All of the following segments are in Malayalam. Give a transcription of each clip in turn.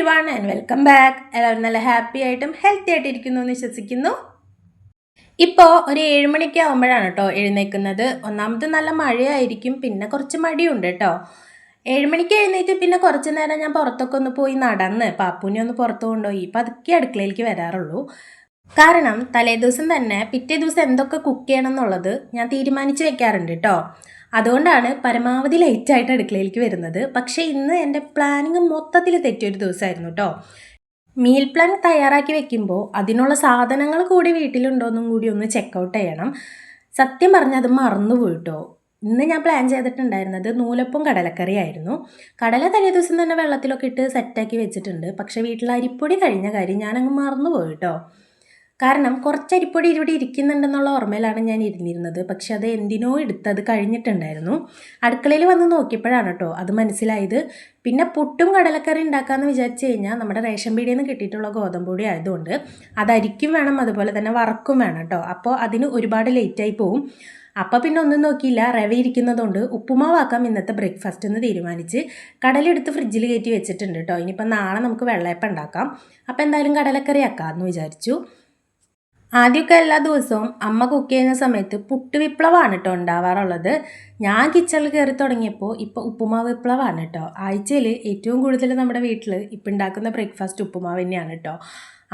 Everyone and welcome back. എല്ലാവരും നല്ല ഹാപ്പി ആയിട്ടും ഹെൽത്തി ആയിട്ട് ഇരിക്കുന്നു എന്ന് വിശ്വസിക്കുന്നു. ഇപ്പോൾ ഒരു 7 മണിയൊക്കെ ആകുമ്പോഴാണ് കേട്ടോ എഴുന്നേൽക്കുന്നത്. ഒന്നാമത് നല്ല മഴയായിരിക്കും, പിന്നെ കുറച്ച് മടിയുണ്ട് കേട്ടോ. 7 മണിക്ക് എഴുന്നേറ്റ് പിന്നെ കുറച്ച് നേരം ഞാൻ പുറത്തൊക്കെ ഒന്ന് പോയി നടന്ന് പാപ്പുവിനെ ഒന്ന് പുറത്ത് കൊണ്ടുപോയി പതുക്കെ അടുക്കളയിലേക്ക് വരാറുള്ളൂ. കാരണം തലേദിവസം തന്നെ പിറ്റേ ദിവസം എന്തൊക്കെ കുക്ക് ചെയ്യണം എന്നുള്ളത് ഞാൻ തീരുമാനിച്ച് വെക്കാറുണ്ട് കേട്ടോ. അതുകൊണ്ടാണ് പരമാവധി ലേറ്റായിട്ട് അടുക്കളയിലേക്ക് വരുന്നത്. പക്ഷേ ഇന്ന് എൻ്റെ പ്ലാനിങ് മൊത്തത്തിൽ തെറ്റിയൊരു ദിവസമായിരുന്നു കേട്ടോ. മീൽ പ്ലാൻ തയ്യാറാക്കി വെക്കുമ്പോൾ അതിനുള്ള സാധനങ്ങൾ കൂടി വീട്ടിലുണ്ടോയെന്നും കൂടി ഒന്ന് ചെക്കൗട്ട് ചെയ്യണം. സത്യം പറഞ്ഞാൽ അത് മറന്നുപോയി കേട്ടോ. ഇന്ന് ഞാൻ പ്ലാൻ ചെയ്തിട്ടുണ്ടായിരുന്നത് നൂലപ്പവും കടലക്കറി ആയിരുന്നു. കടല തലേ ദിവസം തന്നെ വെള്ളത്തിലൊക്കെ ഇട്ട് സെറ്റാക്കി വെച്ചിട്ടുണ്ട്. പക്ഷേ വീട്ടിൽ അരിപ്പൊടി കഴിഞ്ഞ കാര്യം ഞാനങ്ങ് മറന്നുപോയി കേട്ടോ. കാരണം കുറച്ച് അരിപ്പൊടി ഇവിടെ ഇരിക്കുന്നുണ്ടെന്നുള്ള ഓർമ്മയിലാണ് ഞാൻ ഇരുന്നിരുന്നത്. പക്ഷെ അത് എന്തിനോ എടുത്തത് കഴിഞ്ഞിട്ടുണ്ടായിരുന്നു. അടുക്കളയിൽ വന്ന് നോക്കിയപ്പോഴാണ് കേട്ടോ അത് മനസ്സിലായത്. പിന്നെ പുട്ടും കടലക്കറി ഉണ്ടാക്കാമെന്ന് വിചാരിച്ചു കഴിഞ്ഞാൽ നമ്മുടെ റേഷൻ പീടിയിൽ നിന്ന് കിട്ടിയിട്ടുള്ള ഗോതമ്പ് പൊടി ആയതുകൊണ്ട് അത് അരിക്കും വേണം, അതുപോലെ തന്നെ വറക്കും വേണം കേട്ടോ. അപ്പോൾ അതിന് ഒരുപാട് ലേറ്റായി പോവും. അപ്പോൾ പിന്നെ ഒന്നും നോക്കിയില്ല, റവ ഇരിക്കുന്നതുകൊണ്ട് ഉപ്പുമാവാക്കാം ഇന്നത്തെ ബ്രേക്ക്ഫാസ്റ്റ് എന്ന് തീരുമാനിച്ച് കടലെടുത്ത് ഫ്രിഡ്ജിൽ കയറ്റി വെച്ചിട്ടുണ്ട് കേട്ടോ. ഇനിയിപ്പോൾ നാളെ നമുക്ക് വെള്ളയപ്പം ഉണ്ടാക്കാം. അപ്പോൾ എന്തായാലും കടലക്കറി ആക്കാമെന്ന് വിചാരിച്ചു. ആദ്യമൊക്കെ എല്ലാ ദിവസവും അമ്മ കുക്ക് ചെയ്യുന്ന സമയത്ത് പുട്ട് വിപ്ലവമാണ് കേട്ടോ ഉണ്ടാവാറുള്ളത്. ഞാൻ കിച്ചണിൽ കയറി തുടങ്ങിയപ്പോൾ ഇപ്പോൾ ഉപ്പുമാവ് വിപ്ലവമാണ് കേട്ടോ. ആഴ്ചയിൽ ഏറ്റവും കൂടുതൽ നമ്മുടെ വീട്ടിൽ ഇപ്പം ഉണ്ടാക്കുന്ന ബ്രേക്ക്ഫാസ്റ്റ് ഉപ്പുമാവ് തന്നെയാണ് കേട്ടോ.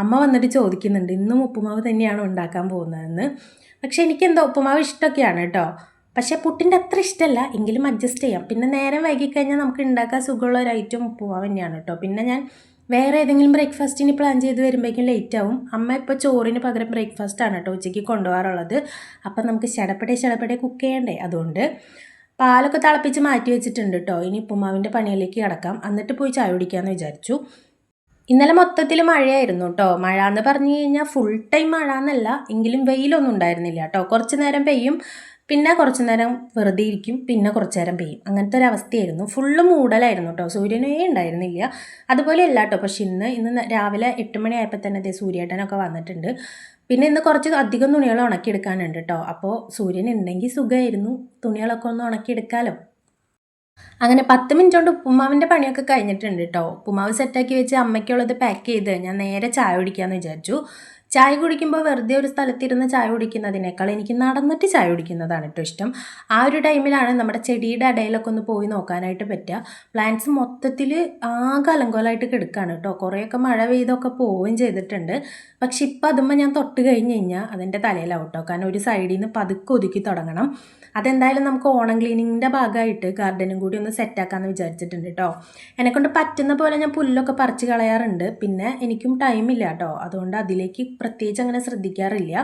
അമ്മ വന്നിട്ട് ചോദിക്കുന്നുണ്ട് ഇന്നും ഉപ്പുമാവ് തന്നെയാണോ ഉണ്ടാക്കാൻ പോകുന്നതെന്ന്. പക്ഷേ എനിക്കെന്തോ ഉപ്പുമാവ് ഇഷ്ടമൊക്കെയാണ് കേട്ടോ. പക്ഷേ പുട്ടിൻ്റെ അത്ര ഇഷ്ടമല്ല, എങ്കിലും അഡ്ജസ്റ്റ് ചെയ്യാം. പിന്നെ നേരം വൈകിക്കഴിഞ്ഞാൽ നമുക്ക് ഉണ്ടാക്കാൻ സുഖമുള്ള ഒരു ഐറ്റം ഉപ്പുമാവ് തന്നെയാണ് കേട്ടോ. പിന്നെ ഞാൻ വേറെ ഏതെങ്കിലും ബ്രേക്ക്ഫാസ്റ്റിന് പ്ലാൻ ചെയ്ത് വരുമ്പോഴേക്കും ലേറ്റ് ആവും. അമ്മ ഇപ്പോൾ ചോറിന് പകരം ബ്രേക്ക്ഫാസ്റ്റാണ് കേട്ടോ ഉച്ചയ്ക്ക് കൊണ്ടുപോകാറുള്ളത്. അപ്പം നമുക്ക് ചടപ്പടെ കുക്ക് ചെയ്യണ്ടേ. അതുകൊണ്ട് പാലൊക്കെ തിളപ്പിച്ച് മാറ്റി വെച്ചിട്ടുണ്ട് കേട്ടോ. ഇനി ഉപ്പുമാവിൻ്റെ പണിയിലേക്ക് കിടക്കാം, എന്നിട്ട് പോയി ചായ കുടിക്കാമെന്ന് വിചാരിച്ചു. ഇന്നലെ മൊത്തത്തിൽ മഴയായിരുന്നു കേട്ടോ. മഴ എന്ന് പറഞ്ഞു കഴിഞ്ഞാൽ ഫുൾ ടൈം മഴ എന്നല്ല, എങ്കിലും വെയിലൊന്നും ഉണ്ടായിരുന്നില്ല കേട്ടോ. കുറച്ച് നേരം പെയ്യും, പിന്നെ കുറച്ച് നേരം വെറുതെ ഇരിക്കും, പിന്നെ കുറച്ച് നേരം പെയ്യും. അങ്ങനത്തെ ഒരു അവസ്ഥയായിരുന്നു. ഫുള്ള് മൂടലായിരുന്നു കേട്ടോ, സൂര്യനേ ഉണ്ടായിരുന്നില്ല. അതുപോലെ അല്ല കേട്ടോ. പക്ഷെ ഇന്ന് രാവിലെ 8 മണിയായപ്പോൾ തന്നെ സൂര്യേട്ടനൊക്കെ വന്നിട്ടുണ്ട്. പിന്നെ ഇന്ന് കുറച്ച് അധികം തുണികൾ ഉണക്കിയെടുക്കാനുണ്ട് കേട്ടോ. അപ്പോൾ സൂര്യൻ ഉണ്ടെങ്കിൽ സുഖമായിരുന്നു, തുണികളൊക്കെ ഒന്ന് ഉണക്കിയെടുക്കാമല്ലോ. അങ്ങനെ 10 മിനിറ്റ് കൊണ്ട് ഉപ്പുമാവിൻ്റെ പണിയൊക്കെ കഴിഞ്ഞിട്ടുണ്ട് കേട്ടോ. ഉപ്പുമാവ് സെറ്റാക്കി വെച്ച് അമ്മയ്ക്കുള്ളത് പാക്ക് ചെയ്ത് ഞാൻ നേരെ ചായ കുടിക്കാമെന്ന് വിചാരിച്ചു. ചായ കുടിക്കുമ്പോൾ വെറുതെ ഒരു സ്ഥലത്തിരുന്ന് ചായ കുടിക്കുന്നതിനേക്കാൾ എനിക്ക് നടന്നിട്ട് ചായ കുടിക്കുന്നതാണ് കേട്ടോ ഇഷ്ടം. ആ ഒരു ടൈമിലാണ് നമ്മുടെ ചെടിയുടെ ഇടയിലൊക്കെ ഒന്ന് പോയി നോക്കാനായിട്ട് പറ്റുക. പ്ലാന്റ്സ് മൊത്തത്തിൽ ആകെ അലങ്കോലമായിട്ട് കിടക്കുകയാണ് കേട്ടോ. കുറേയൊക്കെ മഴ പെയ്തൊക്കെ പോവുകയും ചെയ്തിട്ടുണ്ട്. പക്ഷെ ഇപ്പം അതുമ്പോൾ ഞാൻ തൊട്ട് കഴിഞ്ഞ് കഴിഞ്ഞാൽ അതിൻ്റെ തലയിലാവും കേട്ടോ. കാരണം ഒരു സൈഡിൽ നിന്ന് പതുക്കെ ഒതുക്കി തുടങ്ങണം. അതെന്തായാലും നമുക്ക് ഓണം ക്ലീനിങ്ങിൻ്റെ ഭാഗമായിട്ട് ഗാർഡനും കൂടി ഒന്ന് സെറ്റാക്കാമെന്ന് വിചാരിച്ചിട്ടുണ്ട് കേട്ടോ. എന്നെക്കൊണ്ട് പറ്റുന്ന പോലെ ഞാൻ പുല്ലൊക്കെ പറിച്ച് കളയാറുണ്ട്. പിന്നെ എനിക്കും ടൈമില്ല കേട്ടോ, അതുകൊണ്ട് അതിലേക്ക് പ്രത്യേകിച്ച് അങ്ങനെ ശ്രദ്ധിക്കാറില്ല.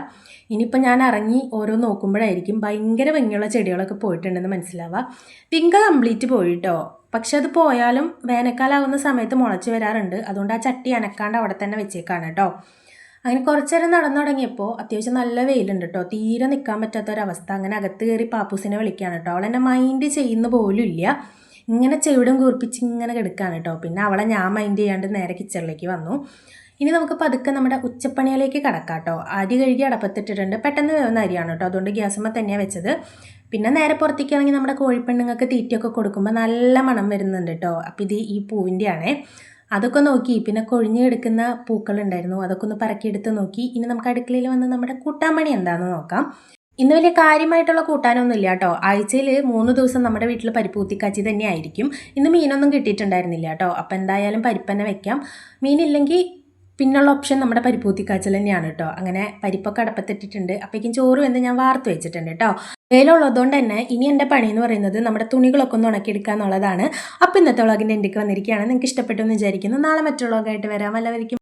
ഇനിയിപ്പോൾ ഞാൻ ഇറങ്ങി ഓരോ നോക്കുമ്പോഴായിരിക്കും ഭയങ്കര ഭംഗിയുള്ള ചെടികളൊക്കെ പോയിട്ടുണ്ടെന്ന് മനസ്സിലാവുക. പിങ്ക കംപ്ലീറ്റ് പോയി കേട്ടോ. പക്ഷെ അത് പോയാലും വേനൽക്കാലാവുന്ന സമയത്ത് മുളച്ച് വരാറുണ്ട്. അതുകൊണ്ട് ആ ചട്ടി അനക്കാണ്ട് അവിടെ തന്നെ വെച്ചേക്കാണ് കേട്ടോ. അങ്ങനെ കുറച്ച് നേരം നടന്നു തുടങ്ങിയപ്പോൾ അത്യാവശ്യം നല്ല വെയിലുണ്ട് കേട്ടോ. തീരെ നിൽക്കാൻ പറ്റാത്തൊരവസ്ഥ. അങ്ങനെ അകത്ത് കയറി പാപ്പൂസിനെ വിളിക്കുകയാണ് കേട്ടോ. അവളെന്നെ മൈൻഡ് ചെയ്യുന്ന പോലും ഇല്ല, ഇങ്ങനെ ചെവിടും കൂർപ്പിച്ച് ഇങ്ങനെ കിടക്കുകയാണ് കേട്ടോ. പിന്നെ അവളെ ഞാൻ മൈൻഡ് ചെയ്യാണ്ട് നേരെ കിച്ചണിലേക്ക് വന്നു. ഇനി നമുക്ക് പതുക്കെ നമ്മുടെ ഉച്ചപ്പണിയിലേക്ക് കിടക്കാം കേട്ടോ. അരി കഴുകി അടപ്പത്തിട്ടിട്ടുണ്ട്. പെട്ടെന്ന് വേവുന്ന അരിയാണ് കേട്ടോ, അതുകൊണ്ട് ഗ്യാസുമ്മ തന്നെയാണ് വെച്ചത്. പിന്നെ നേരെ പുറത്തേക്കാണെങ്കിൽ നമ്മുടെ കോഴിപ്പെണ്ണുങ്ങൾക്ക് തീറ്റയൊക്കെ കൊടുക്കുമ്പോൾ നല്ല മണം വരുന്നുണ്ട് കേട്ടോ. അപ്പോൾ ഇത് ഈ പൂവിൻ്റെ ആണേ. അതൊക്കെ നോക്കി. പിന്നെ കൊഴിഞ്ഞ് കിടക്കുന്ന പൂക്കളുണ്ടായിരുന്നു, അതൊക്കെ ഒന്ന് പറക്കിയെടുത്ത് നോക്കി. ഇനി നമുക്ക് അടുക്കളയിൽ വന്ന് നമ്മുടെ കൂട്ടാൻ പണി എന്താണെന്ന് നോക്കാം. ഇന്ന് വലിയ കാര്യമായിട്ടുള്ള കൂട്ടാനൊന്നും ഇല്ല കേട്ടോ. ആഴ്ചയിൽ 3 ദിവസം നമ്മുടെ വീട്ടിൽ പരിപ്പ് കുത്തിക്കാച്ചി തന്നെ ആയിരിക്കും. ഇന്ന് മീനൊന്നും കിട്ടിയിട്ടുണ്ടായിരുന്നില്ല കേട്ടോ. അപ്പോൾ എന്തായാലും പരിപ്പ് തന്നെ വെക്കാം. മീനില്ലെങ്കിൽ പിന്നുള്ള ഓപ്ഷൻ നമ്മുടെ പരിപ്പ് കുത്തിക്കാച്ചൽ തന്നെയാണ് കേട്ടോ. അങ്ങനെ പരിപ്പൊക്കെ അടപ്പത്തിട്ടിട്ടുണ്ട്. അപ്പോഴേക്കും ചോറ് വെന്ത് ഞാൻ വാർത്ത് വെച്ചിട്ടുണ്ട് കേട്ടോ. വെയിലുള്ളതുകൊണ്ട് തന്നെ ഇനി എൻ്റെ പണി എന്ന് പറയുന്നത് നമ്മുടെ തുണികളൊക്കെ ഒന്ന് ഉണക്കിയെടുക്കുക എന്നുള്ളതാണ്. അപ്പോൾ ഇന്നത്തെ വ്ളോഗിൻ്റെ എൻ്റെക്ക് വന്നിരിക്കുകയാണ്. നിങ്ങൾക്ക് ഇഷ്ടപ്പെട്ടു എന്ന് വിചാരിക്കുന്നു. നാളെ മറ്റുള്ള വ്ളോഗായിട്ട് വരാം. എല്ലാവർക്കും